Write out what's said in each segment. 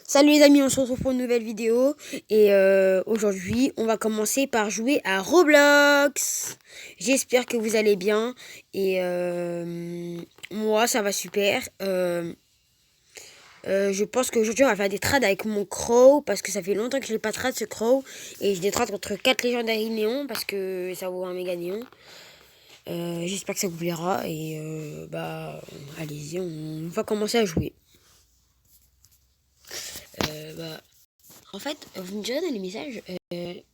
Salut les amis, on se retrouve pour une nouvelle vidéo et aujourd'hui on va commencer par jouer à Roblox. J'espère que vous allez bien et moi ça va super. Je pense qu'aujourd'hui on va faire des trades avec mon Crow parce que ça fait longtemps que je n'ai pas trade ce Crow et je des trades contre 4 légendaires néons parce que ça vaut un méga néon. J'espère que ça vous plaira et allez-y, on va commencer à jouer. Bah, En fait, vous me direz dans les messages,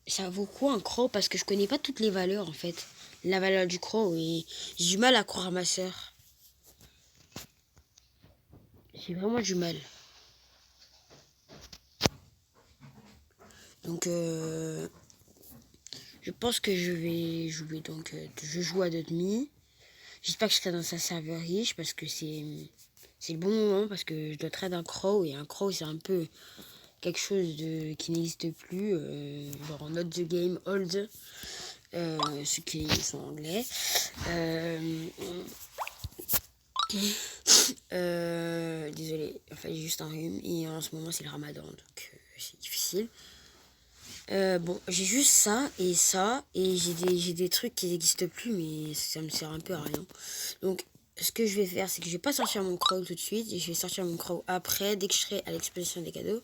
ça vaut quoi un croc? Parce que je connais pas toutes les valeurs en fait. La valeur du croc et j'ai du mal à croire à ma soeur. J'ai vraiment du mal. Donc, je pense que je vais jouer. Donc, je joue à Dotmi. J'espère que je serai dans sa serveur riche parce que c'est le bon moment parce que je dois trade un croc et un croc c'est un peu quelque chose qui n'existe plus. Genre not the game old. Ceux qui sont anglais. Désolé, en fait j'ai juste un rhume et en ce moment c'est le ramadan donc c'est difficile. Bon, j'ai juste ça et j'ai des trucs qui n'existent plus mais ça me sert un peu à rien. Donc ce que je vais faire c'est que je vais pas sortir mon crow tout de suite et je vais sortir mon crow après dès que je serai à l'exposition des cadeaux.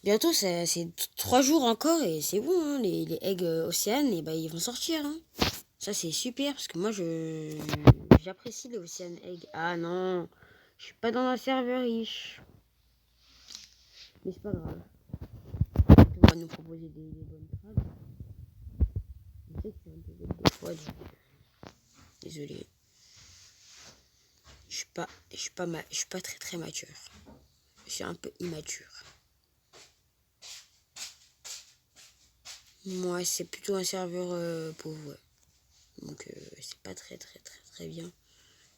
Bientôt c'est 3 jours encore et c'est bon hein, les eggs océanes et bah ils vont sortir hein. Ça c'est super parce que moi j'apprécie les Ocean Egg. Ah non, je suis pas dans un serveur riche. Mais c'est pas grave. On va nous proposer des bonnes trades. Je sais que c'est un peu bête des fois. Désolé. Je suis pas très très mature. Je suis un peu immature. Moi c'est plutôt un serveur pauvre. Ouais. Donc c'est pas très très très très bien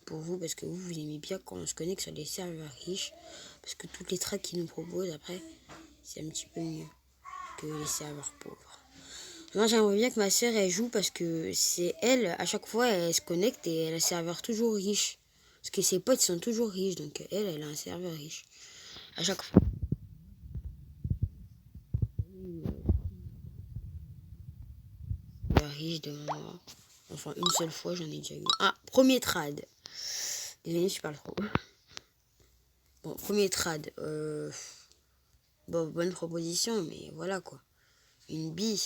pour vous parce que vous aimez bien quand on se connecte sur des serveurs riches parce que toutes les trades qu'ils nous proposent après c'est un petit peu mieux que les serveurs pauvres. Moi j'aimerais bien que ma soeur elle joue parce que c'est elle, à chaque fois elle se connecte et elle a un serveur toujours riche. Parce que ses potes sont toujours riches, donc elle a un serveur riche. À chaque fois. Riche de moi. Enfin une seule fois j'en ai déjà eu. Ah, premier trad. Désolé, je parle trop. Bon, premier trad. Bon, bonne proposition, mais voilà quoi. Une bille,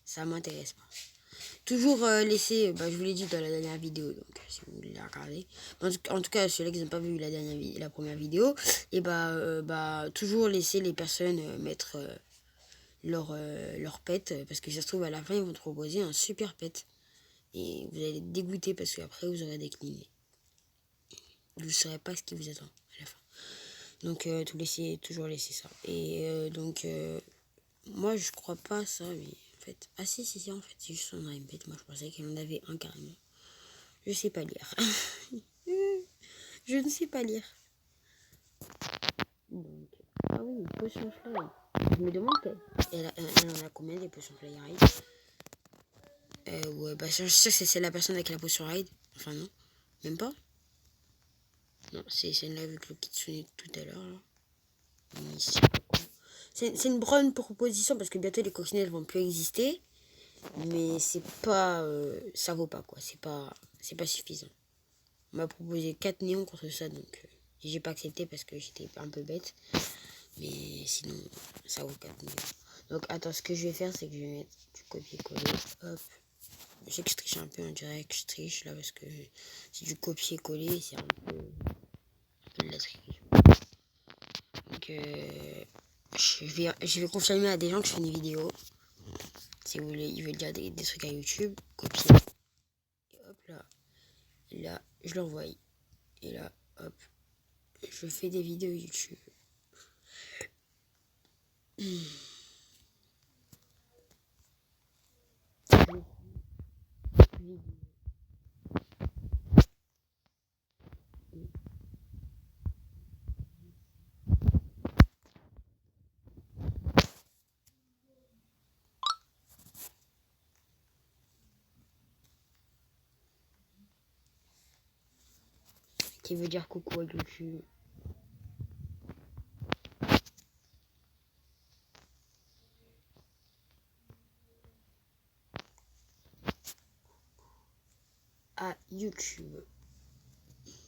ça m'intéresse pas. Toujours laisser, je vous l'ai dit dans la dernière vidéo, donc si vous voulez la regarder. En tout cas, ceux-là qui n'ont pas vu la première vidéo, et toujours laisser les personnes mettre leur pet, parce que ça se trouve à la fin, ils vont te proposer un super pet. Et vous allez être dégoûté parce qu'après, vous aurez décliné. Vous ne saurez pas ce qui vous attend à la fin. Donc, toujours laisser ça. Et moi, je crois pas à ça, mais en fait. Ah si, en fait, c'est juste son pet. Moi, je pensais qu'il en avait un carrément. Je sais pas lire. Je ne sais pas lire. Donc, ah oui, potion fly. Je me demande elle en a combien des potions fly ride. Ouais, je sais que c'est la personne avec la potion ride. Enfin non, même pas. Non, c'est celle-là avec le kitsune tout à l'heure. C'est une bonne proposition parce que bientôt les coccinelles vont plus exister. Mais c'est pas... ça vaut pas quoi, c'est pas suffisant. On m'a proposé 4 néons contre ça, donc j'ai pas accepté parce que j'étais un peu bête. Mais sinon, ça vaut 4 néons. Donc attends, ce que je vais faire, c'est que je vais mettre du copier-coller. Hop. Je sais que je triche un peu, on dirait que je triche là parce que c'est du copier-coller, c'est un peu de la triche. Donc je vais confirmer à des gens que je fais une vidéo. Si vous voulez, ils veulent dire des trucs à YouTube, copier. Et hop là. Et là, je l'envoie. Et là, hop, je fais des vidéos YouTube. Qui veut dire coucou à YouTube. à YouTube.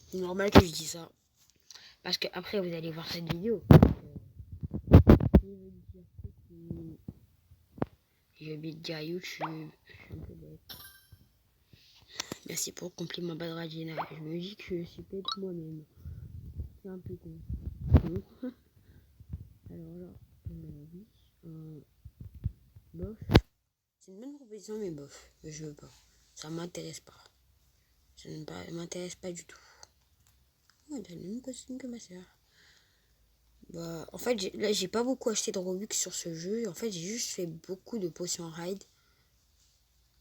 C'est normal que je dise ça. Parce que après vous allez voir cette vidéo. J'ai oublié de dire à YouTube. Je suis un peu bête. Merci pour le compliment Badradina. Je me dis que je suis peut-être moi-même. C'est un peu con. Alors là, oui. Bof. C'est une bonne proposition, mais bof. Je veux pas. Ça m'intéresse pas. Ça ne m'intéresse pas du tout. Ouais, elle a le même costume que ma soeur. Bah, en fait, là, j'ai pas beaucoup acheté de Robux sur ce jeu. En fait, j'ai juste fait beaucoup de potions ride.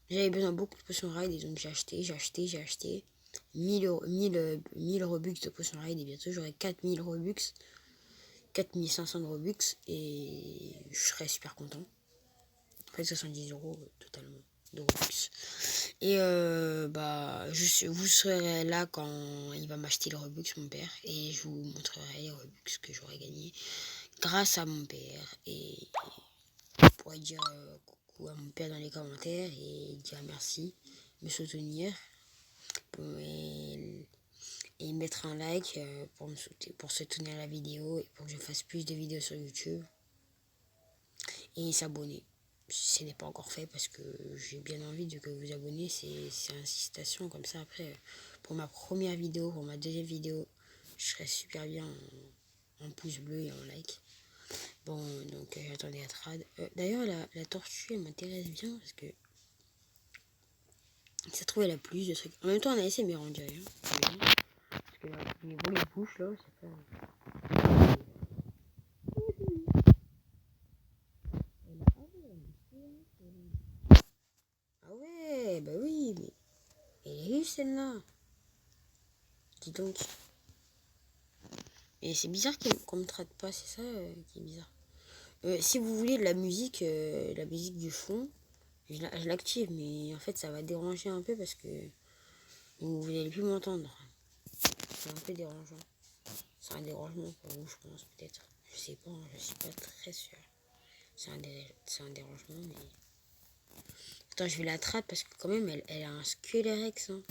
J'avais besoin de beaucoup de potions ride et donc j'ai acheté 1000 Robux de potions ride et bientôt j'aurai 4000 Robux, 4500 de Robux et je serai super content. En fait, 70 euros totalement de Robux. Et bah, vous serez là quand il va m'acheter le Robux, mon père, et je vous montrerai les Robux que j'aurai gagné grâce à mon père. Et je pourrais dire coucou à mon père dans les commentaires et dire merci, me soutenir et mettre un like pour soutenir la vidéo et pour que je fasse plus de vidéos sur YouTube et s'abonner si ce n'est pas encore fait parce que j'ai bien envie de que vous vous abonnez. C'est incitation comme ça. Après, pour ma première vidéo, pour ma deuxième vidéo, je serais super bien en pouce bleu et en like. Bon, donc j'attendais la trad. D'ailleurs, la tortue, elle m'intéresse bien parce que ça trouve elle a plus de trucs. En même temps, on a essayé mais on dirait. Parce que les beaux les bouches là, c'est pas. Ah ouais, bah oui, mais elle est riche celle-là. Dis donc. Et c'est bizarre qu'on me traite pas, c'est ça qui est bizarre. Si vous voulez de la musique du fond, je l'active, mais en fait ça va déranger un peu parce que vous n'allez plus m'entendre. C'est un peu dérangeant. C'est un dérangement pour vous, je pense, peut-être. Je sais pas, je suis pas très sûr. C'est un dérangement, mais... Attends, je vais la trappe parce que quand même, elle a un Squelerex. Hein.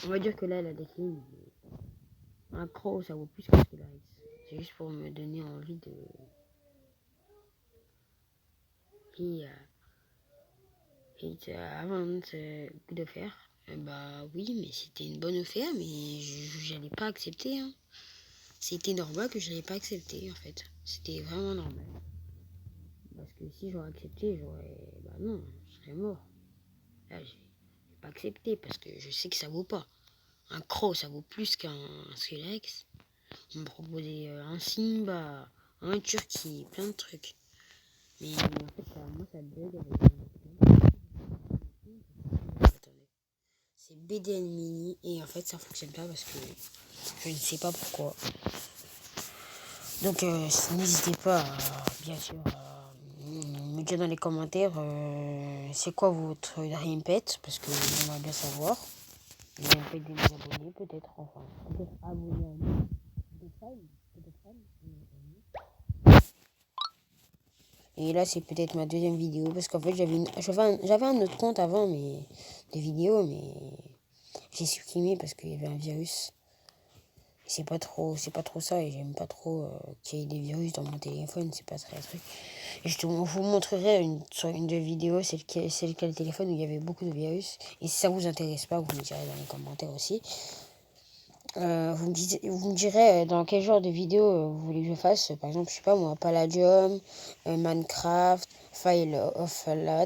On va dire que là, elle a des clés. Un croc, ça vaut plus que Squelerex. C'est juste pour me donner envie de... Avant de faire. Bah oui, mais c'était une bonne affaire, mais j'allais pas accepter. Hein. C'était normal que je n'allais pas accepter, en fait. C'était vraiment normal. Parce que si j'aurais accepté, bah non, je serais mort. Là, j'ai pas accepté parce que je sais que ça vaut pas. Un croc, ça vaut plus qu'un Squelex. On me proposait un Simba, un Turkey, plein de trucs. Mais en fait, moi, ça bug avec attendez. C'est BDN Mini et en fait, ça fonctionne pas parce que je ne sais pas pourquoi. Donc, n'hésitez pas, bien sûr, à me dire dans les commentaires c'est quoi votre Dream Pet parce que j'aimerais bien savoir. Peut-être des abonnés, peut-être enfin, peut-être abonnés à nous. Et là, c'est peut-être ma deuxième vidéo parce qu'en fait, j'avais un autre compte avant, mais de vidéos, mais j'ai supprimé parce qu'il y avait un virus. C'est pas trop ça et j'aime pas trop qu'il y ait des virus dans mon téléphone, c'est pas très truc. Et je vous montrerai sur une de vidéos, c'est lequel téléphone où il y avait beaucoup de virus. Et si ça vous intéresse pas, vous me direz dans les commentaires aussi. Vous me direz dans quel genre de vidéo vous voulez que je fasse. Par exemple, je sais pas moi, Palladium, Minecraft, File of bah,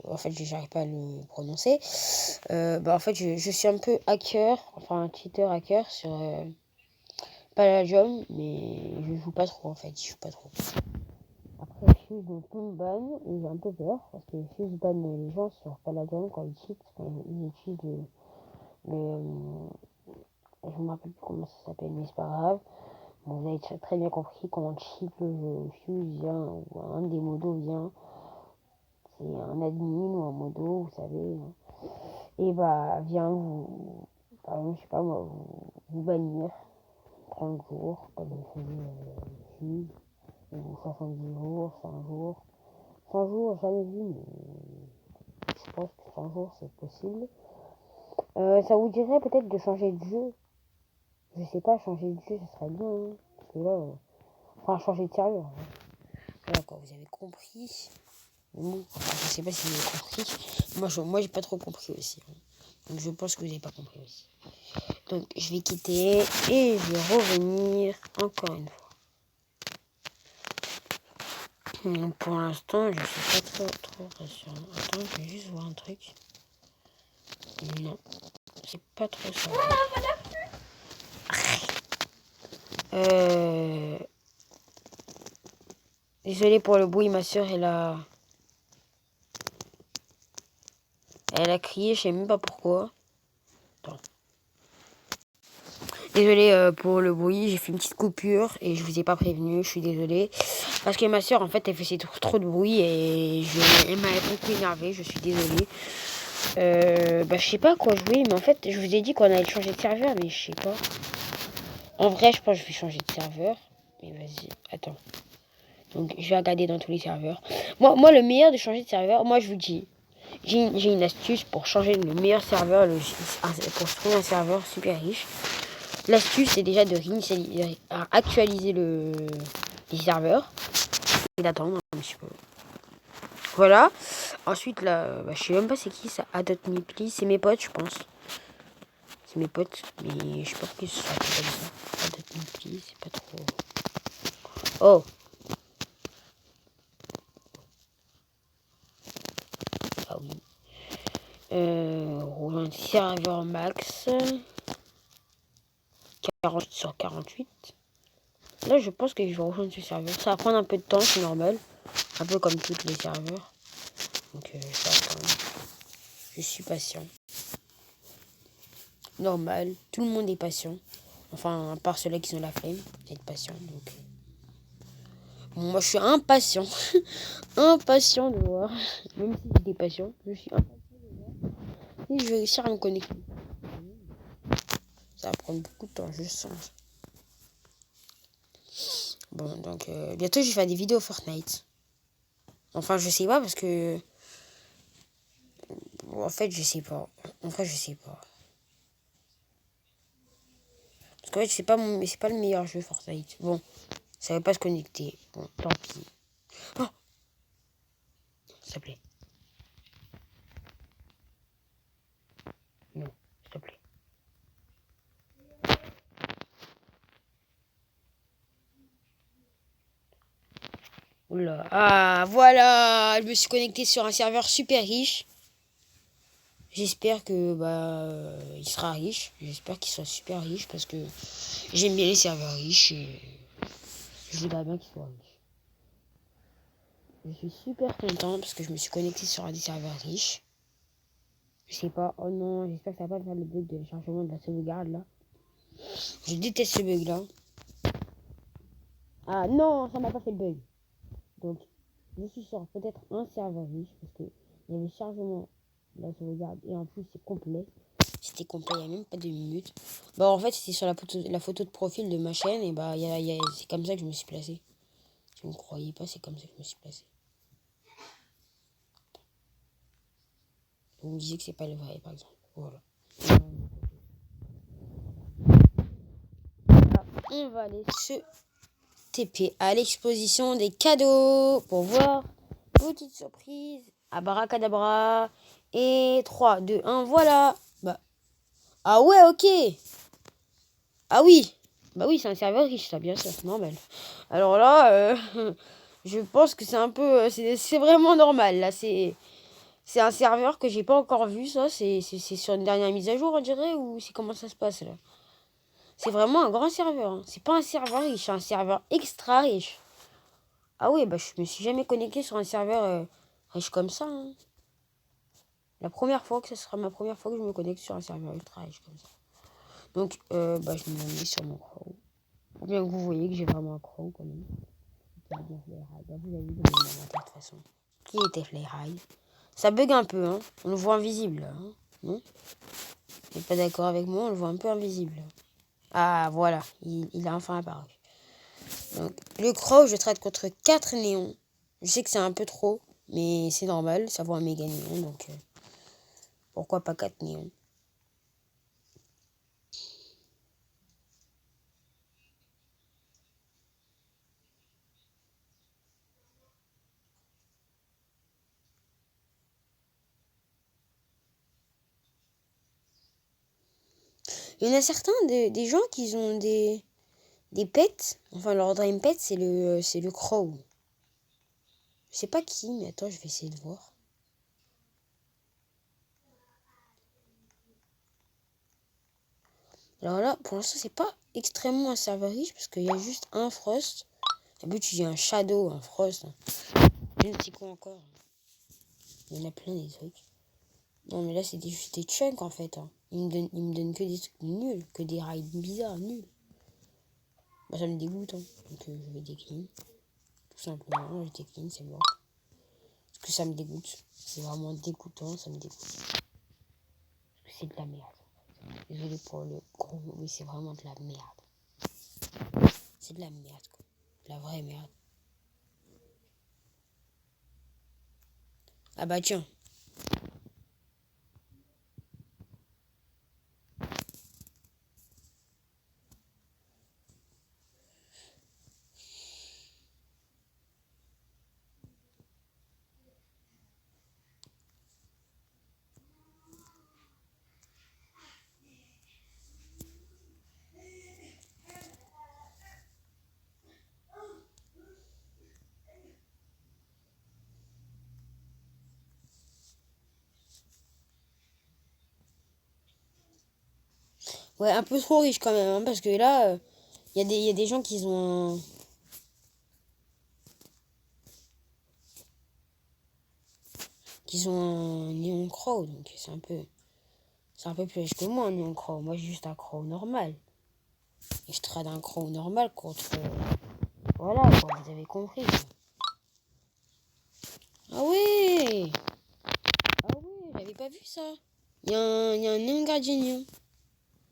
en fait, j'arrive pas à le prononcer. Bah, en fait, je suis un peu hacker, enfin un cheater hacker sur Palladium, mais je joue pas trop en fait, je joue pas trop. Après, Fuse me tombe ban et j'ai un peu peur parce que Fuse ban les gens sur Palladium quand ils cheatent, quand ils utilisent je me rappelle plus comment ça s'appelle, mais c'est pas grave. Bon, vous avez très bien compris comment cheat le jeu. Fuse vient, ou un des modos vient. C'est un admin ou un modo, vous savez. Et bah, vient vous, par exemple, je sais pas moi, vous bannir 30 jours, comme il faisait Fuse, ou 70 jours, 100 jours, 100 jours, jamais vu, mais je pense que 100 jours, c'est possible. Ça vous dirait peut-être de changer de jeu? Je sais pas, changer de jeu, ce serait bien. Hein, parce que là, enfin, changer de serveur. Hein. Voilà quoi, vous avez compris. Bon, enfin, je sais pas si vous avez compris. Moi j'ai pas trop compris aussi. Hein. Donc je pense que vous n'avez pas compris aussi. Donc je vais quitter et je vais revenir encore une fois. Donc, pour l'instant, je suis pas trop rassurant. Attends, je vais juste voir un truc. Non, c'est pas trop ça. Désolée pour le bruit, ma soeur elle a crié, je sais même pas pourquoi. Attends. Désolée pour le bruit, j'ai fait une petite coupure et je vous ai pas prévenu, je suis désolée. Parce que ma soeur, en fait, elle faisait trop de bruit et elle m'a beaucoup énervée, je suis désolée. Je sais pas quoi jouer, mais en fait, je vous ai dit qu'on allait changer de serveur, mais je sais pas. En vrai, je pense que je vais changer de serveur. Mais vas-y, attends. Donc, je vais regarder dans tous les serveurs. Moi, le meilleur de changer de serveur, moi, je vous dis, j'ai une astuce pour changer le meilleur serveur, pour trouver un serveur super riche. L'astuce, c'est déjà de actualiser les serveurs et d'attendre un petit peu. Voilà. Ensuite, là, je sais même pas c'est qui ça. Adopt Me Please. C'est mes potes, je pense. C'est mes potes, mais je pense que ce soit comme ça. Adopt Me Please, c'est pas trop. Oh! Ah oui. Rejoindre serveur max. 48 sur 48. Là, je pense que je vais rejoindre ce serveur. Ça va prendre un peu de temps, c'est normal. Un peu comme tous les serveurs. Donc, ça attend. Je suis patient. Normal. Tout le monde est patient. Enfin, à part ceux-là qui ont la flemme d'être patient. Donc, moi, je suis impatient. Impatient de voir. Même si j'étais patient, je suis impatient de voir. Et je vais réussir à me connecter. Ça va prendre beaucoup de temps, je sens. Bon, donc, bientôt, je vais faire des vidéos Fortnite. Enfin, je sais pas parce que... En fait, je sais pas. En fait, je sais pas. Parce qu'en fait, c'est pas le meilleur jeu Fortnite. Bon, ça va pas se connecter. Bon, tant pis. Oh, s'il te plaît. Non, s'il te plaît. Oula. Ah, voilà. Je me suis connecté sur un serveur super riche. J'espère que il sera riche. J'espère qu'il sera super riche parce que j'aime bien les serveurs riches et je voudrais bien qu'il soit riche. Je suis super content parce que je me suis connecté sur un des serveurs riches. Je sais pas. Oh non, j'espère que ça va pas faire le bug de chargement de la sauvegarde là. Je déteste ce bug là. Ah non, ça m'a pas fait le bug. Donc, je suis sur peut-être un serveur riche parce que il y avait chargement de la sauvegarde et en plus c'est complet. C'était complet, il n'y a même pas 2 minutes. En fait, c'était sur la photo de profil de ma chaîne et c'est comme ça que je me suis placé. Si vous ne croyez pas, c'est comme ça que je me suis placé. Vous me disiez que c'est pas le vrai, par exemple. Voilà. On va aller se TP à l'exposition des cadeaux pour voir. Petite surprise. Abracadabra. Et 3, 2, 1, voilà. Ah ouais, ok. Ah oui. Bah oui, c'est un serveur riche, ça, bien sûr, c'est normal. Alors là, je pense que c'est un peu... C'est vraiment normal, là, c'est un serveur que j'ai pas encore vu, ça. C'est sur une dernière mise à jour, on dirait, ou c'est comment ça se passe, là? C'est vraiment un grand serveur, hein. C'est pas un serveur riche, c'est un serveur extra riche. Ah oui, je me suis jamais connecté sur un serveur riche comme ça, hein. Ce sera ma première fois que je me connecte sur un serveur ultra riche comme ça. Donc, je me mets sur mon crow. Pour bien que vous voyez que j'ai vraiment un crow quand même. Vous avez vu de toute façon. Qui était Flyhigh? Ça bug un peu, hein. On le voit invisible, là, hein. Non? Vous n'êtes pas d'accord avec moi? On le voit un peu invisible. Ah, voilà. Il a enfin apparu. Donc, le crow, je traite contre 4 néons. Je sais que c'est un peu trop, Mais c'est normal, ça vaut un méga néon, donc pourquoi pas 4 néons. Il y en a certains des gens qui ont des pets. Enfin, leur dream pet, c'est le crow. Je sais pas qui, mais attends, je vais essayer de voir. Alors là, pour l'instant, c'est pas extrêmement un serveur riche parce qu'il y a juste un Frost. D'habitude, il y a un Shadow, un Frost. Je ne sais quoi encore. Il y en a plein des trucs. Non, mais là, c'est juste des chunks en fait. Hein. Ils me donnent que des trucs nuls, que des raids bizarres, nuls. Bah, ça me dégoûte. Hein. Donc, je vais décliner. Tout simplement, je décline, c'est mort. Parce que ça me dégoûte. C'est vraiment dégoûtant, ça me dégoûte. Parce que c'est de la merde. Désolé pour le gros, mais c'est vraiment de la merde. C'est de la merde, quoi. De la vraie merde. Ah bah tiens. Ouais, un peu trop riche quand même, hein, parce que là, il y a des gens qui ont un Neon Crow, donc c'est un peu plus riche que moi, un Neon Crow. Moi, j'ai juste un Crow normal. Et je trade un Crow normal contre... voilà, quoi, vous avez compris. Quoi. Ah ouais! Ah ouais, j'avais pas vu ça. Il y a un Néon Gardien Néon.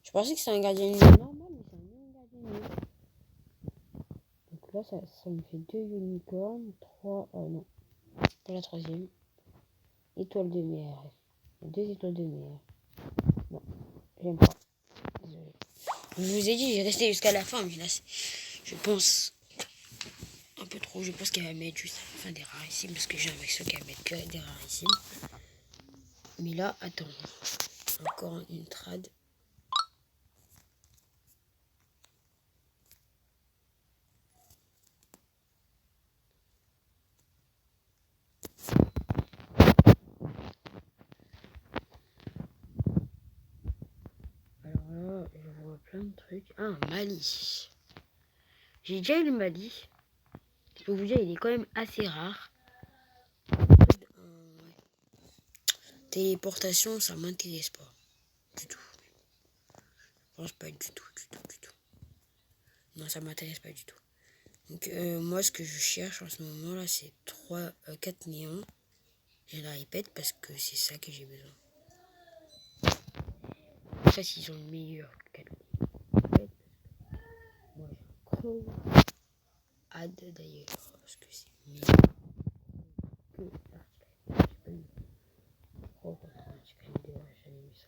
Je pensais que c'était un Gardien Néon normal, mais c'est un Néon Gardien Néon. Donc là, ça me fait 2 unicornes, 3... non, pas la troisième. Étoile de mer. 2 étoiles de mer. Non, j'aime pas. Désolé. Je vous ai dit, j'ai resté jusqu'à la fin, mais là, je pense un peu trop. Je pense qu'elle va mettre juste à la fin des rarissimes, parce que j'ai l'impression qu'elle va mettre que des rarissimes. Mais là, attends. Encore une trad. Alors là, je vois plein de trucs. Ah, un Mali. J'ai déjà eu le Mali. Je peux vous dire, il est quand même assez rare. Ouais. Téléportation, ça m'intéresse pas. Du tout. Je pense pas du tout. Non, ça m'intéresse pas du tout. Donc, moi, ce que je cherche en ce moment là, c'est 4 néons. Je la répète parce que c'est ça que j'ai besoin. Ça, s'ils ont le meilleur cadeau. Moi, j'ai un Crow Ad d'ailleurs. Parce que c'est mieux que l'article. Oh, j'avais vu ça.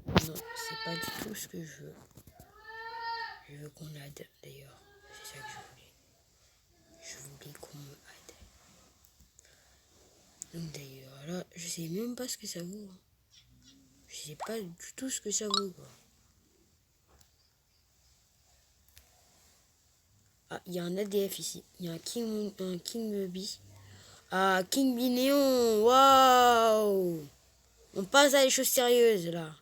Non, c'est pas du tout ce que je veux. Je veux qu'on aide d'ailleurs. C'est ça que je voulais. Je voulais qu'on me aide. Donc d'ailleurs, là, je sais même pas ce que ça vaut. Je sais pas du tout ce que ça vaut, quoi. Ah, il y a un ADF ici. Il y a un King Bee. Ah, King Bee Néon. Waouh! On passe à des choses sérieuses, là.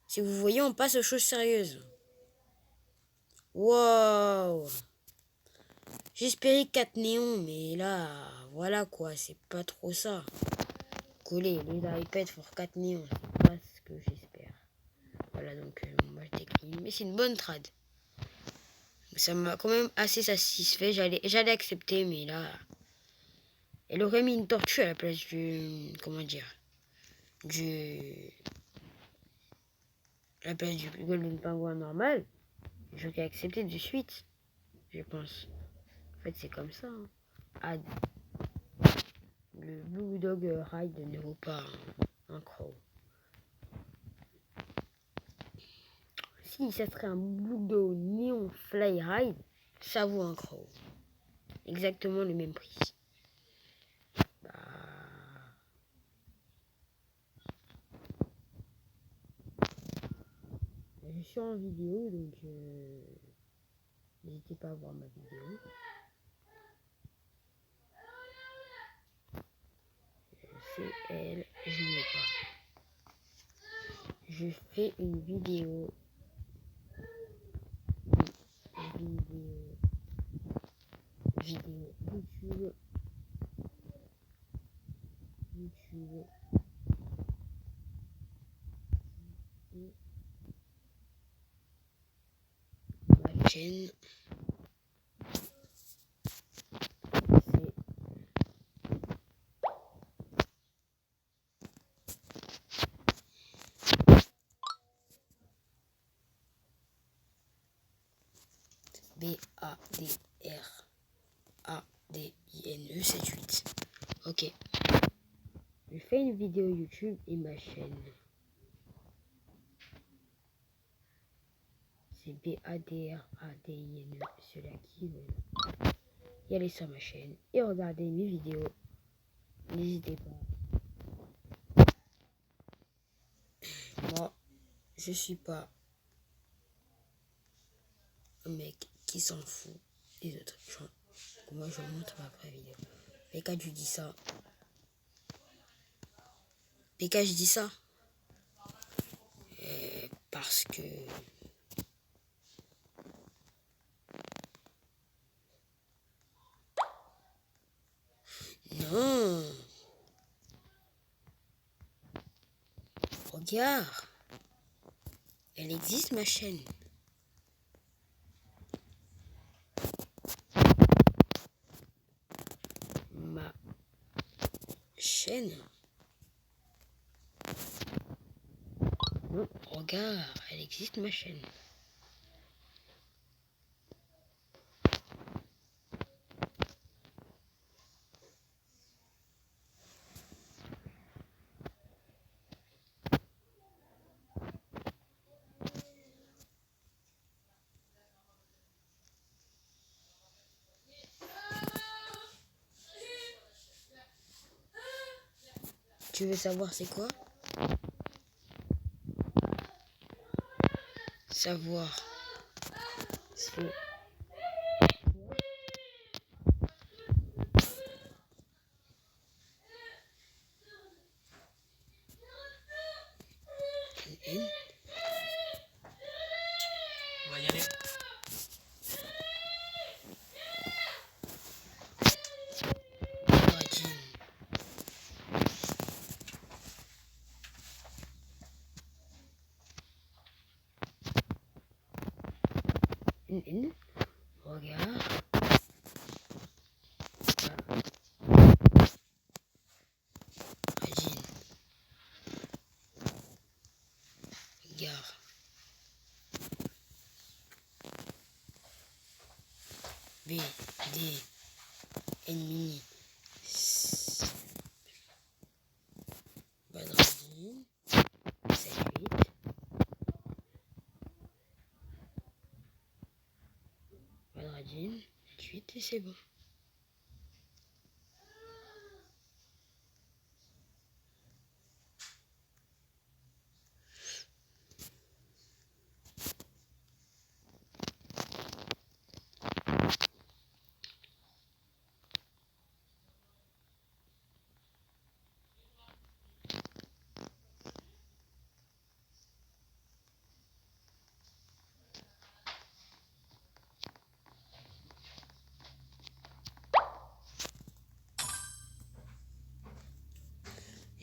Si vous voyez, on passe aux choses sérieuses. Waouh! J'espérais 4 néons, mais là, voilà quoi, c'est pas trop ça. Coller, les iPads pour 4 néons, c'est pas ce que j'espère. Voilà, donc moi je décline. Mais c'est une bonne trad. Ça m'a quand même assez satisfait. J'allais accepter, mais là, elle aurait mis une tortue à la place du... comment dire? À la place du Golden Penguin normal. J'aurais accepté de suite, je pense. En fait, c'est comme ça. Hein. le Blue Dog Ride ne vaut pas un crow. Si ça serait un Blue Dog Neon Fly Ride, ça vaut un crow. Exactement le même prix. Je suis en vidéo, donc n'hésitez pas à voir ma vidéo. C'est elle, je ne l'ai pas. Je fais une vidéo. Vidéo YouTube. Ma chaîne. BADRADINE 78. Ok. Je fais une vidéo YouTube et ma chaîne. C'est BADRADINE. Ceux-là qui veulent y aller sur ma chaîne et regarder mes vidéos. N'hésitez pas. Moi, je suis pas un mec qui s'en fout des autres gens. Moi, je montre ma vraie vidéo. Mais quand je dis ça, parce que non, regarde, elle existe ma chaîne. Ma chaîne. Non, regarde, elle existe ma chaîne. Tu veux savoir c'est quoi? Savoir c'est N. On va y aller. N. Regarde. Radine. Regarde. B, D, ennemi. Badradine. 7, 8. Badradine. 8 et c'est bon.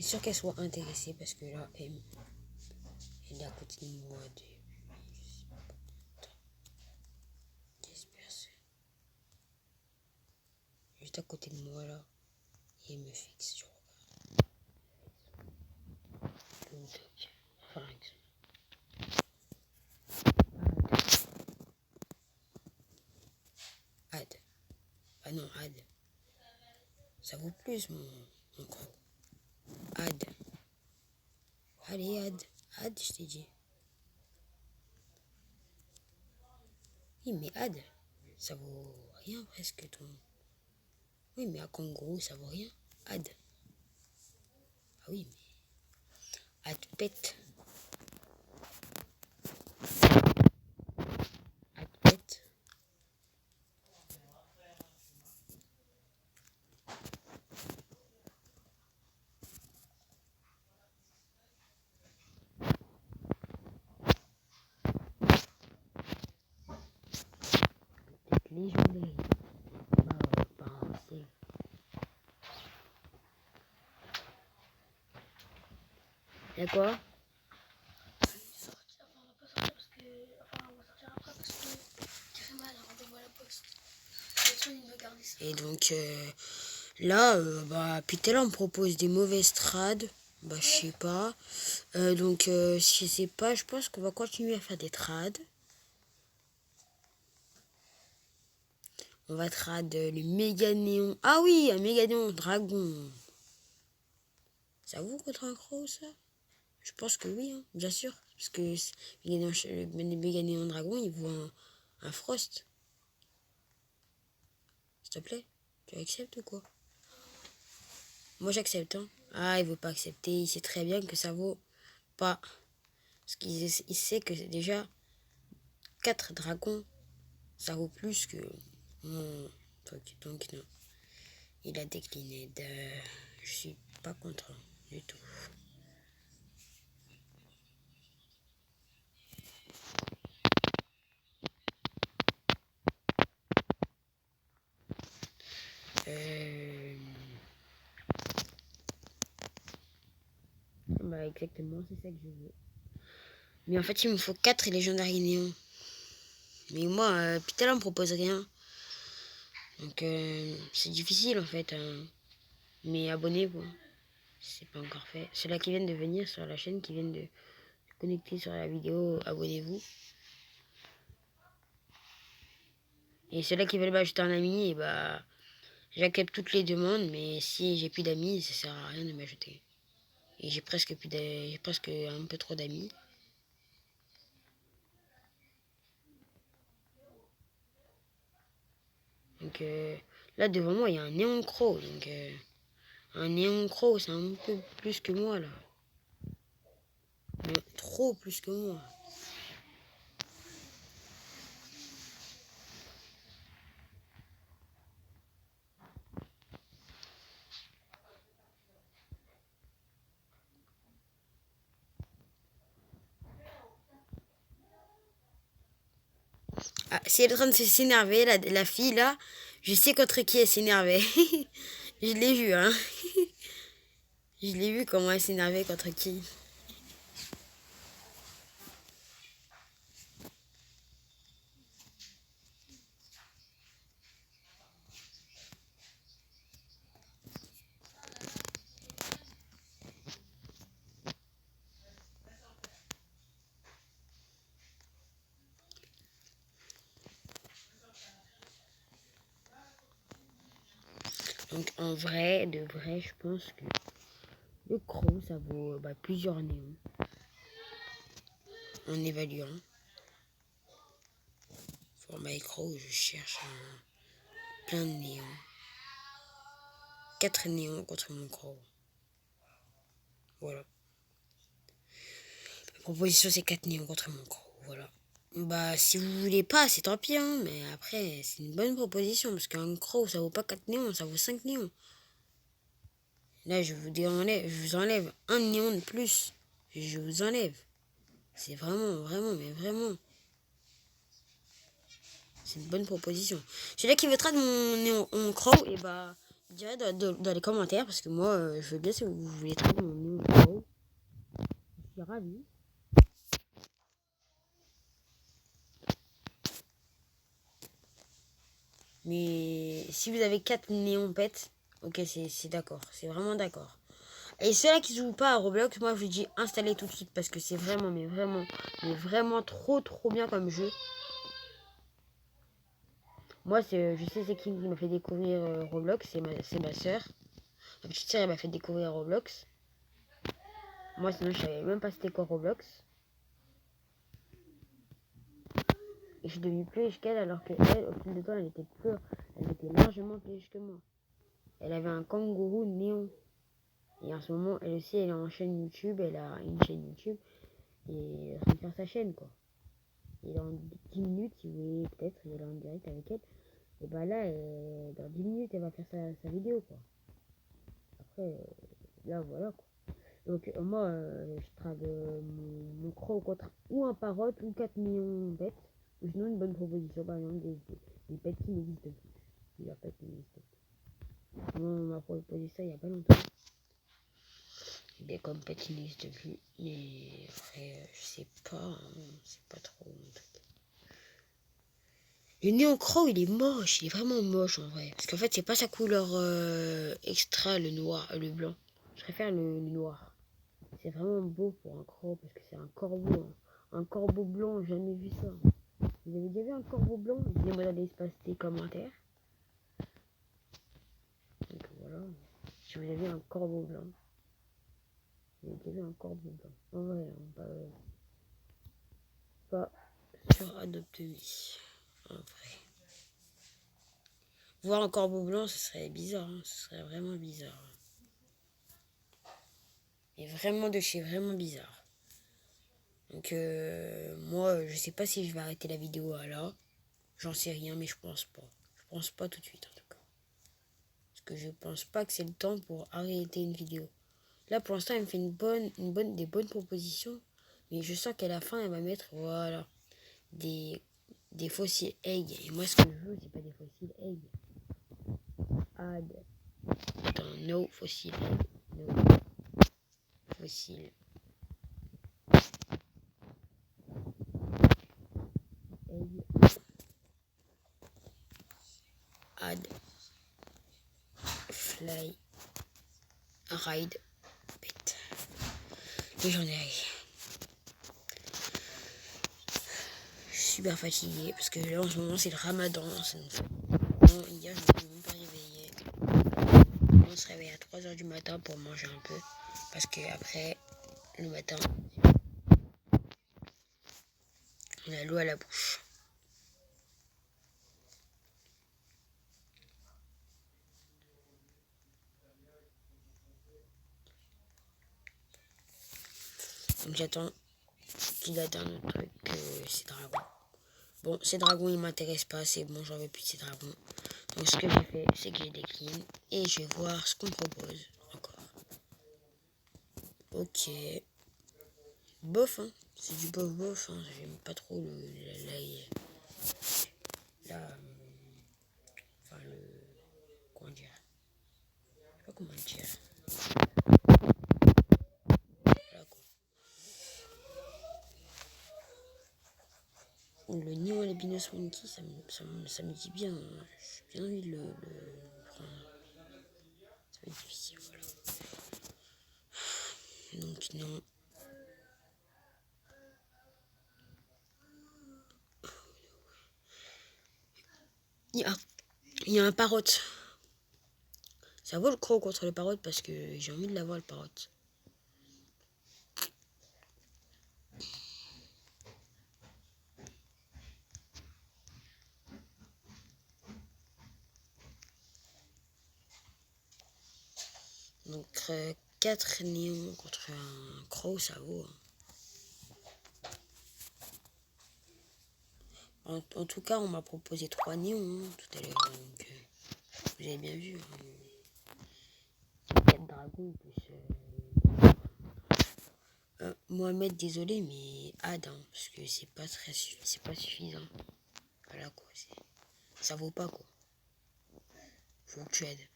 Et sûr qu'elle soit intéressée parce que là, elle est à côté de moi depuis 10 personnes. Juste à côté de moi là, et elle me fixe, je regarde. Donc, par exemple. Ad. Ah non, ad. Ça vaut plus mon En gros. Add. Allez, add. Add, je t'ai dit. Oui, mais add, ça vaut rien presque ton. Oui, mais à Congo, ça vaut rien. Add. Ah oui, mais. Add pet. Add pet. Légendaire. C'est. Y'a quoi? Et donc là, bah, puis là on me propose des mauvaises trades. Bah, je sais pas. Donc, je sais pas, je pense qu'on va continuer à faire des trades. On va trade le méga néon. Ah oui, un méga néon dragon. Ça vaut contre un croc, ça? Je pense que oui, hein, bien sûr. Parce que le méga néon dragon, il vaut un frost. S'il te plaît, tu acceptes ou quoi? Moi j'accepte, hein. Ah, il veut pas accepter, il sait très bien que ça vaut pas. Parce qu'il sait que déjà 4 dragons, ça vaut plus que mon truc. Donc non. Il a décliné de. Je suis pas content du tout. Bah exactement, c'est ça que je veux. Mais en fait, il me faut 4 légendaires néons. Mais moi, putain, là, on me propose rien. Donc, c'est difficile, en fait. Hein. Mais abonnez-vous. C'est pas encore fait. Ceux-là qui viennent de venir sur la chaîne, qui viennent de se connecter sur la vidéo, abonnez-vous. Et ceux-là qui veulent m'ajouter un ami, et bah, j'accepte toutes les demandes, mais si j'ai plus d'amis, ça sert à rien de m'ajouter. Et j'ai presque un peu trop d'amis. Donc là devant moi il y a un néon croc. Donc un néon croc c'est un peu plus que moi là. Mais trop plus que moi. Ah, si elle est en train de s'énerver, la fille là, je sais contre qui elle s'énervait. Je l'ai vu, hein. Je l'ai vu comment elle s'énervait contre qui. Donc en vrai, de vrai, je pense que le croc ça vaut plusieurs néons. En évaluant. Format croc, je cherche plein de néons. 4 néons contre mon croc. Voilà. La proposition c'est 4 néons contre mon croc. Voilà. Bah si vous voulez pas, c'est tant pis, hein. Mais après, c'est une bonne proposition. Parce qu'un croc, ça vaut pas 4 néons, ça vaut 5 néons. Là, je vous enlève un néon de plus. Je vous enlève. C'est vraiment, vraiment, mais vraiment. C'est une bonne proposition. Celui-là qui veut traiter mon croc, et bah, dirais dans les commentaires. Parce que moi, je veux bien si vous voulez traiter mon néon croc. Je suis ravi. Mais si vous avez 4 néons pets, ok, c'est d'accord. C'est vraiment d'accord. Et ceux-là qui jouent pas à Roblox, moi je vous dis installez tout de suite parce que c'est vraiment, mais vraiment trop bien comme jeu. Moi, je sais c'est qui m'a fait découvrir Roblox, c'est ma soeur. Ma petite sœur, elle m'a fait découvrir Roblox. Moi, sinon, je savais même pas c'était quoi Roblox. Et je suis devenue plus riche qu'elle, alors qu'elle, au fil de temps, elle était largement plus riche que moi. Elle avait un kangourou néon. Et en ce moment, elle aussi, elle est en chaîne YouTube. Elle a une chaîne YouTube. Et elle est en train de faire sa chaîne, quoi. Et dans 10 minutes, si vous voulez, peut-être, il est en direct avec elle. Et bah là, dans 10 minutes, elle va faire sa vidéo, quoi. Après, là, voilà, quoi. Donc, moi, je trade mon croc contre ou un parrot ou 4 millions de bêtes. Ou sinon, une bonne proposition, par exemple, des pets qui n'existent plus. Des pets qui n'existent plus. Moi, on m'a proposé ça il n'y a pas longtemps. Des comme pets qui n'existent plus. Mais après, je sais pas, hein, c'est pas trop mon truc. Le néon croc, il est moche, il est vraiment moche en vrai. Parce qu'en fait, c'est pas sa couleur extra, le noir, le blanc. Je préfère le noir. C'est vraiment beau pour un croc parce que c'est un corbeau. Hein. Un corbeau blanc, j'ai jamais vu ça. Vous avez déjà vu un corbeau blanc? Dites-moi dans l'espace des commentaires. Donc voilà. Si vous avez vu un corbeau blanc. Vous avez déjà vu un corbeau blanc. En vrai, hein, pas sur Adopt Me. En vrai. Voir un corbeau blanc, ce serait bizarre. Hein. Ce serait vraiment bizarre. Et vraiment de chez vraiment bizarre. Donc moi, je sais pas si je vais arrêter la vidéo là. J'en sais rien, mais je pense pas. Je pense pas tout de suite en tout cas. Parce que je pense pas que c'est le temps pour arrêter une vidéo. Là pour l'instant elle me fait des bonnes propositions. Mais je sens qu'à la fin elle va mettre voilà des fossiles egg. Et moi ce que je veux c'est pas des fossiles egg. Add. Attends, no fossile egg. No fossile egg. Add. Fly. Ride. Pet. Légendaire. Super fatigué parce que là en ce moment c'est le ramadan. Bon, hier je me suis même pas réveillé. On se réveille à 3h du matin pour manger un peu. Parce que après le matin on a l'eau à la bouche. Donc j'attends qu'il atteint notre truc, ces dragons. Bon, ces dragons ils m'intéressent pas, c'est bon, j'en veux plus de ces dragons. Donc ce que j'ai fait, c'est que j'ai décline et je vais voir ce qu'on propose encore. Ok. Bof, hein. C'est du bof, hein. J'aime pas trop enfin le, comment dire, je sais pas comment dire. Là, quoi. Le Neo Albinos Monkey, ça me dit bien. Hein. J'ai bien envie de le prendre. Ça va être difficile, voilà. Donc non. Il y a un parrot. Ça vaut le croc contre le parrot parce que j'ai envie de l'avoir le parrot. Donc 4 néons contre un croc, ça vaut. Hein. En tout cas, on m'a proposé 3 néons hein, tout à l'heure. Donc vous avez bien vu. Hein. 4 dragons plus. Mohamed, désolé, mais aide, hein, parce que c'est pas suffisant. Voilà quoi, ça vaut pas quoi. Faut que tu aides.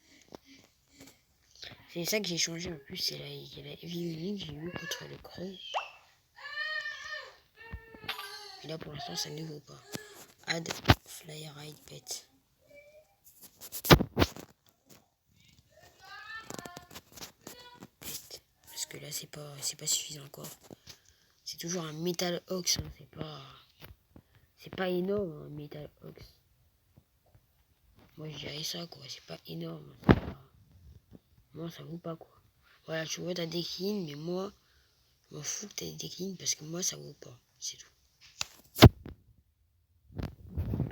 C'est ça que j'ai changé en plus, c'est la heavy unique que j'ai eu contre le croc. Et là pour l'instant ça ne vaut pas. Add fly ride pet. Pet. Parce que là c'est pas suffisant encore. C'est toujours un Metal Ox, hein, c'est pas énorme un Metal Ox. Moi je dirais ça quoi, c'est pas énorme. Moi, ça vaut pas, quoi. Voilà, tu vois, t'as des cleans, mais moi, je m'en fous que t'aies des cleans parce que moi, ça vaut pas. C'est tout.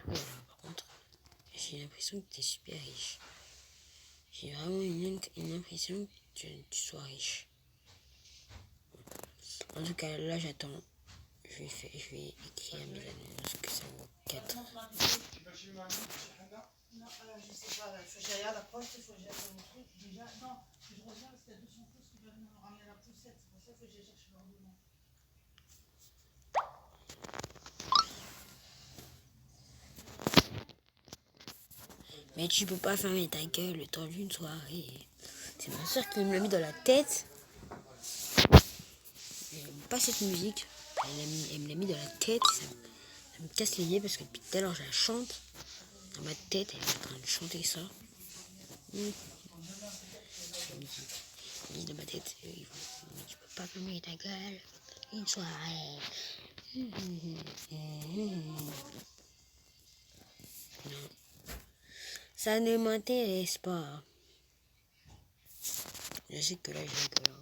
Voilà, par contre, j'ai l'impression que t'es super riche. J'ai vraiment une impression que tu sois riche. En tout cas, là, j'attends. Je vais écrire à mes annonces que ça vaut 4. Non, je sais pas, il faut que j'aille à la poste, il faut que j'aille faire mon truc. Déjà, non, je reviens parce qu'il y a 200 pouces qui veulent me ramener la poussette. C'est pour ça qu'il faut que j'aille chercher l'ordonnance. Mais tu peux pas fermer ta gueule le temps d'une soirée. C'est ma soeur qui me l'a mis dans la tête. J'aime pas cette musique. Elle me l'a mis dans la tête. Ça me casse les yeux parce que depuis tout à l'heure, je la chante. Dans ma tête, elle est en train de chanter ça. Je me dis dans ma tête, tu peux pas fermer ta gueule une soirée. Non. Ça ne m'intéresse pas. Je sais que là, je rigole un peu.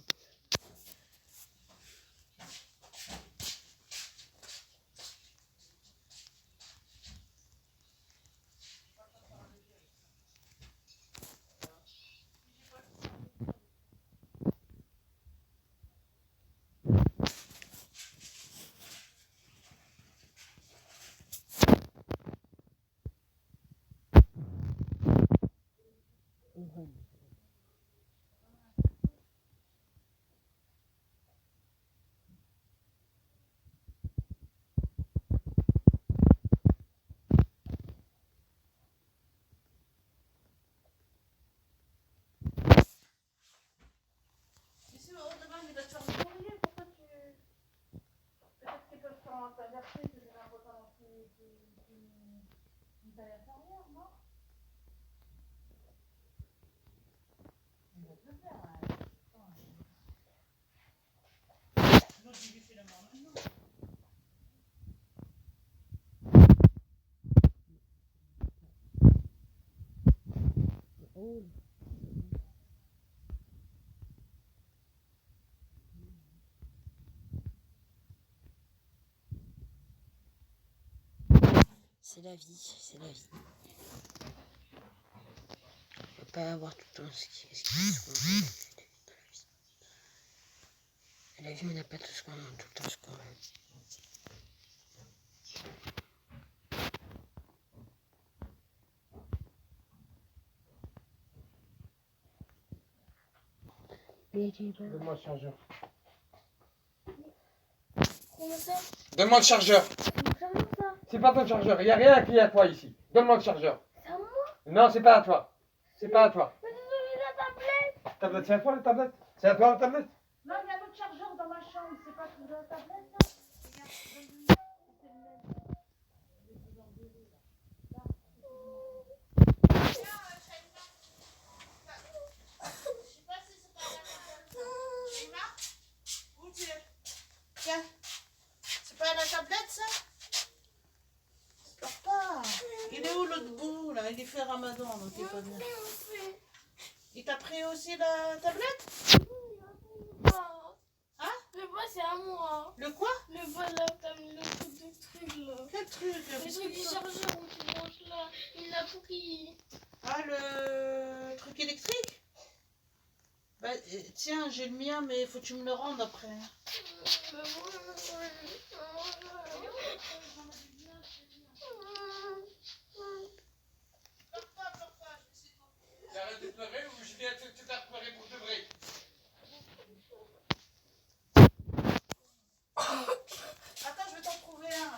Si au demain, il va te faire le courrier, pourquoi tu. Peut-être qu'ils peuvent t'adapter, c'est des importants qui taille inférieure, non? Il va te le faire, hein. L'autre, il lui fait la main maintenant. Oh. C'est la vie, c'est la vie. On peut pas avoir tout le temps ce qui se veut. La vie, on n'a pas tout ce qu'on a, tout le temps ce qu'on veut. Donne-moi le chargeur. Comment ça? Donne-moi le chargeur. C'est pas ton chargeur. Il n'y a rien qui est à toi ici. Donne-moi le chargeur. C'est à moi? Non, c'est pas à toi. C'est pas à toi. Mais c'est la tablette! Tablette, c'est à toi la tablette? C'est à toi la tablette? Non, il y a un autre chargeur dans ma chambre, c'est pas pour la tablette, là. Où tu es? Tiens, c'est pas la tablette, ça? Pleure pas. Il est où l'autre bout, là? Il est fait Ramadan, donc il est pas bien. Il t'a pris aussi la tablette? Hein? Le bas c'est à moi. Le quoi? Le bas là, t'as mis le truc de truc là. Quel truc? Le truc du chargeur où tu branches là, il l'a pris. Ah, le truc électrique? Bah, tiens, j'ai le mien, mais faut que tu me le rendes après. J'arrête de pleurer ou je viens te faire pleurer pour de vrai? Attends, je vais t'en trouver un.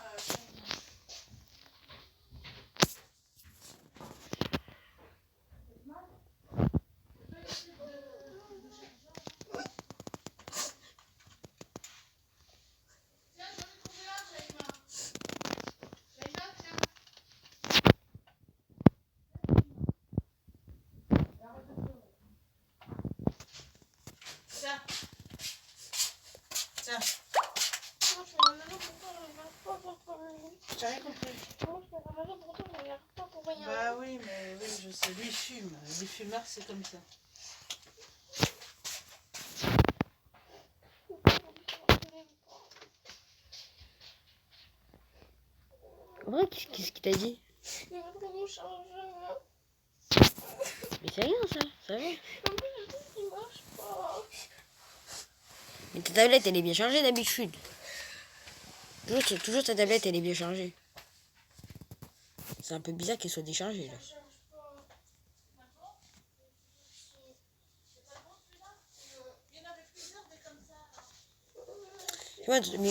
Tiens, j'en ai trouvé un, Shaima. Shaima, tiens. Arrête de pleurer. Tiens. Tiens. Moi je fais la maison pour toi, je regarde pas pour rien. J'ai rien compris. Moi je fais la maison pour toi, je regarde pas pour rien. Bah oui, mais oui, je sais. Lui, il fume. Les fumeurs, c'est comme ça. En vrai, qu'est-ce qu'il t'a dit? Il m'a pris mon chargeur. Mais c'est rien, ça va. En plus, le truc, il marche pas. Mais ta tablette, elle est bien chargée d'habitude. Toujours ta tablette, elle est bien chargée. C'est un peu bizarre qu'elle soit déchargée, là.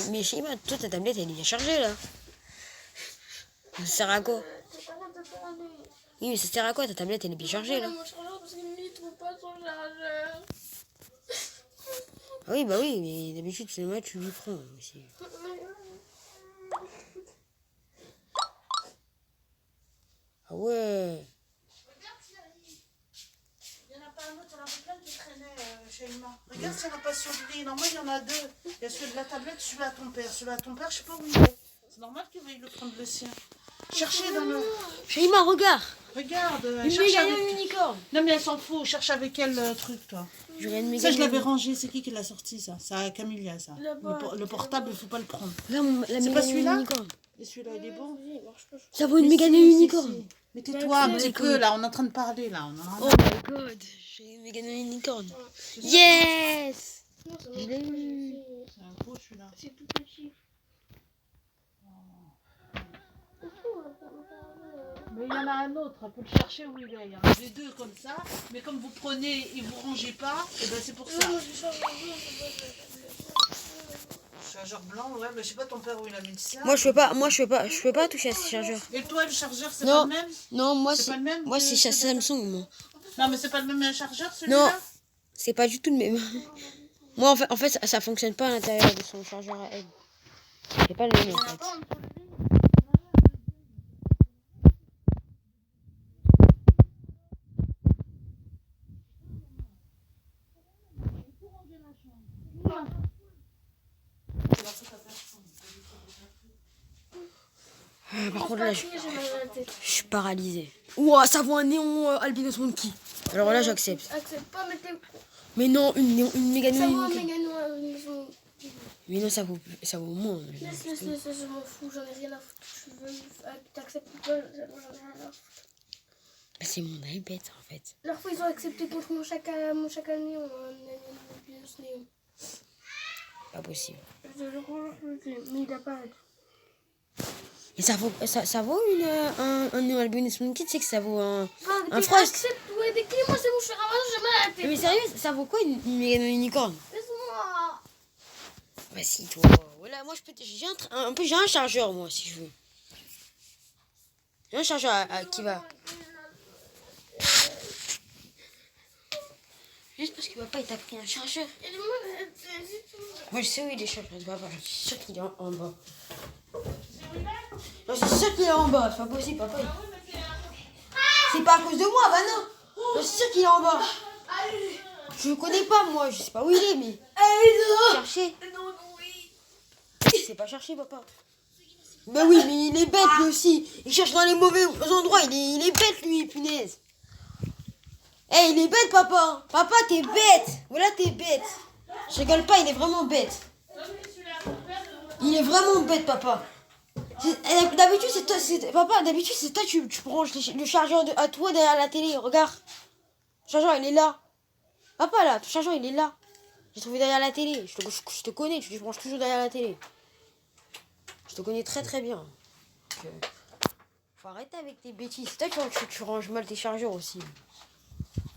Mais Shima, toi, ta tablette, elle est bien chargée, là. Ça sert à quoi? Oui, mais ça sert à quoi? Ta tablette, elle est bien chargée, là. Mon chargeur, parce qu'il ne trouve pas son chargeur. Ah oui, bah oui, mais d'habitude, c'est moi, tu lui prends aussi. Ah ouais. Il n'y en a pas un autre, il y en avait plein qui traînaient chez Emma. Regarde s'il n'y en a pas sur le lit. Normalement, il y en a deux. Il y a celui de la tablette, celui à ton père. Celui à ton père, je sais pas où il est. C'est normal qu'il veuille le prendre le sien. Cherchez dans le... Shima, regarde. Regarde, Une cherche méga avec... unicorne. Non mais elle s'en fout, cherche avec quel truc toi. Je regarde une Ça méga je l'avais rangé, c'est qui l'a sorti ça? C'est à Camilla ça. Là-bas, Le portable, il faut pas le prendre. Là, la C'est méga pas celui-là? unicorne. Et celui-là il est bon? Il marche pas. Ça vaut une Mais méga si, si, unicorne. si. Mais tais-toi un Mais petit c'est peu cool. là, on est en train de parler là. On en a Oh my god, j'ai une méga unicorne. Yes. Non, ça Je marche l'ai pas. eu. C'est un gros celui-là. C'est tout petit. Mais il y en a un autre, elle peut le chercher où il est. Il y en a des deux comme ça, mais comme vous prenez et vous rangez pas, et ben c'est pour ça. Non, moi, je charge Chargeur blanc, ouais, mais je sais pas ton père où il a mis le sien. Moi, je peux pas toucher à ce chargeur. Et toi, le chargeur, c'est Non. pas le même? Non, moi, C'est pas le même moi, que- c'est que Samsung, moi. Non, mais c'est pas le même chargeur Non, celui-là? c'est pas du tout le même. Moi, en fait, ça fonctionne pas à l'intérieur de son chargeur à elle. C'est pas le même, en fait. Par contre, là, je suis paralysée. Ouah, ça vaut un néon albinos monkey. Alors là, j'accepte. Accepte pas, mais t'es... Mais non, une méga Ça vaut un unicorne. méga noir. Ils sont... Mais non, ça vaut moins. Laisse, je m'en fous, j'en ai rien à foutre. Tu veux, t'acceptes pas, j'en ai rien à foutre. C'est mon iPad, en fait. La fois, ils ont accepté contre mon chacal néon, néon. Pas possible. Je le crois, mais il a pas... Et ça vaut un néon albinos monkey, tu sais que ça vaut un frost. Accepte, ouais, décris-moi, c'est bon, je fais ramasse, j'ai mal à la tête. Mais sérieux, ça vaut quoi une méga unicorne? Laisse-moi. Vas-y, toi. Voilà, moi, j'ai un chargeur, moi, si je veux. J'ai un chargeur qui va. Juste parce que papa, il t'a pris un chargeur. Moi, je sais où il est, le chargeur de papa. Je suis sûre qu'il est en bas. Non, je suis sûre qu'il est en bas. C'est pas possible, papa. C'est pas à cause de moi, bah non. Je suis sûre qu'il est en bas. Je le connais pas, moi. Je sais pas où il est, mais... Chercher. C'est pas chercher, papa. Bah oui, mais il est bête, lui aussi. Il cherche dans les mauvais endroits. Il est bête, lui, punaise. Eh, il est bête, papa. Papa, t'es bête. Voilà, t'es bête. Je rigole pas, il est vraiment bête. Il est vraiment bête, papa. D'habitude, c'est toi, papa, d'habitude, c'est toi, tu branches le chargeur à toi derrière la télé. Regarde. Le chargeur, il est là. Papa, là, ton chargeur, il est là. J'ai trouvé derrière la télé. Je te connais, tu branches toujours derrière la télé. Je te connais très très bien. Donc, faut arrêter avec tes bêtises. C'est toi tu ranges mal tes chargeurs aussi.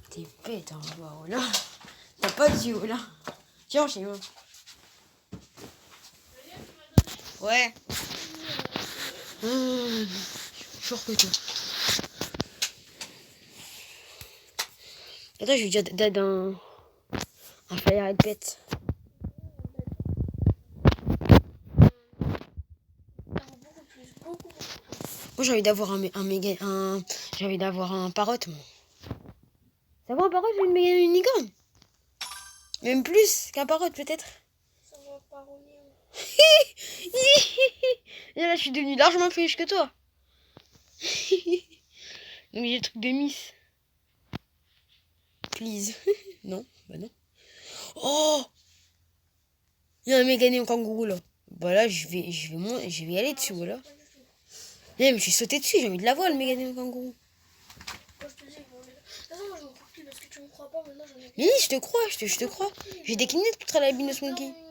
T'es bête, hein. Bah, voilà. T'as pas de yeux, là. Tiens, chez moi. Ouais. Je suis sûr que toi. Attends, je vais dire d'aide un flyer et pète. Moi, j'ai envie d'avoir j'ai envie d'avoir un parotte, moi. Ça vaut un parotte ou une méga unicorne? Même plus qu'un parotte, peut-être. Ça va pas rouler. Et là, je suis devenue largement plus riche que toi. Donc, j'ai le truc de Miss. Please. Non, bah non. Oh! Il y a un méga néon kangourou, là. Bah là, je vais y aller dessus, voilà. Eh, mais je suis sauté dessus, j'ai envie de la voir, le méga kangourou. Moi, je te dis, bon, de toute façon, moi, je me crois plus parce que tu me crois pas. Maintenant, j'en ai. Oui, je te crois, je te crois. J'ai décliné contre la Albinos Je veux Monkey. dormir.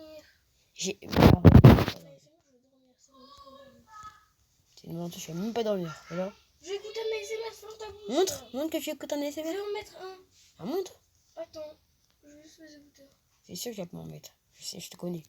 J'ai... Mais c'est bon, je veux dormir. C'est bon, laisse-moi dormir. C'est une menteuse, je vais même pas dormir. Voilà. Je vais écouter mes SMS sur ta bouche. Montre que tu écoutes un Je SMS. vais en mettre un. Ah, montre. Attends, je vais juste les écouteurs. C'est sûr que je vais pas m'en mettre. Je sais, je te connais.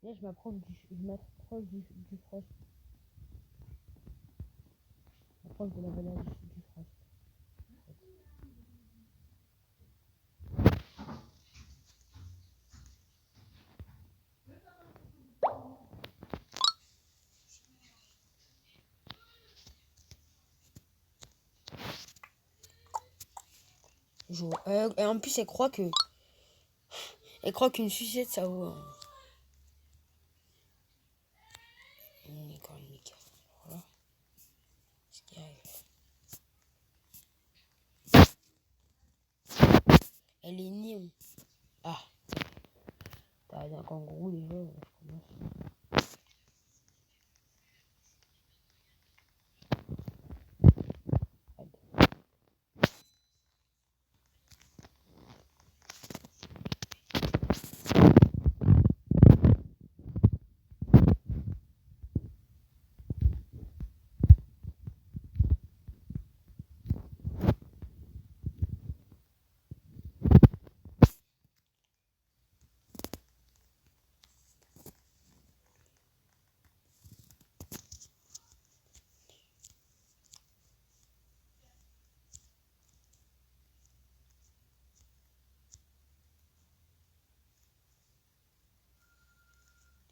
Là, je m'approche du frost. Je m'approche de la valeur du frost. Et en plus, elle croit que... Elle croit qu'une sucette, ça vaut... Nickel. Voilà. Ce qui arrive. Elle est née. Ah. T'as un kangourou déjà. Je commence.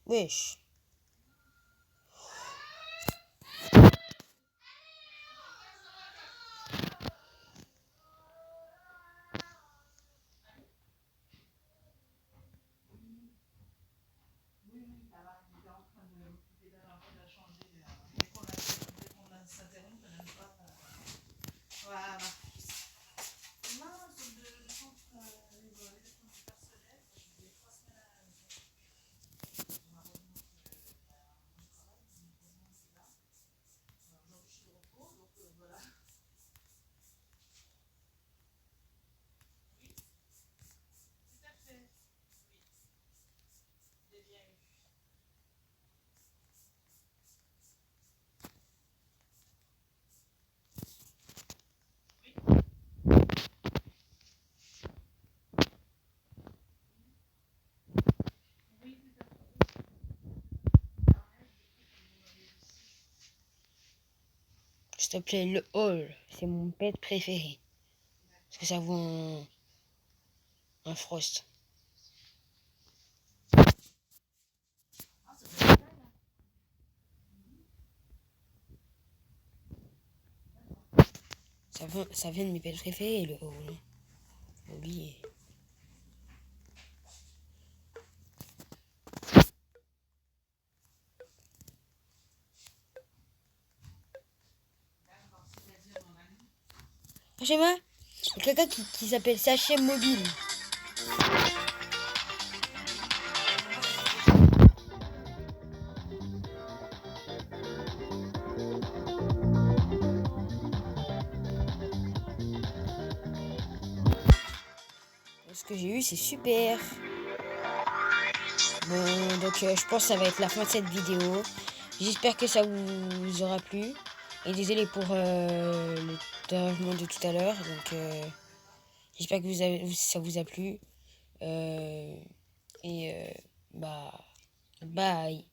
Wesh. Voilà. S'il te plaît, le hall, c'est mon pet préféré. Parce que ça vaut un frost. Ça vient de mes pets préférés, le hall. Faut oublier. Je sais pas, il y a quelqu'un qui s'appelle Sachem Mobile. Ce que j'ai eu, c'est super. Bon, donc je pense que ça va être la fin de cette vidéo. J'espère que ça vous aura plu. Et désolé pour le dérangement de tout à l'heure. Donc j'espère que ça vous a plu. Bah, bye.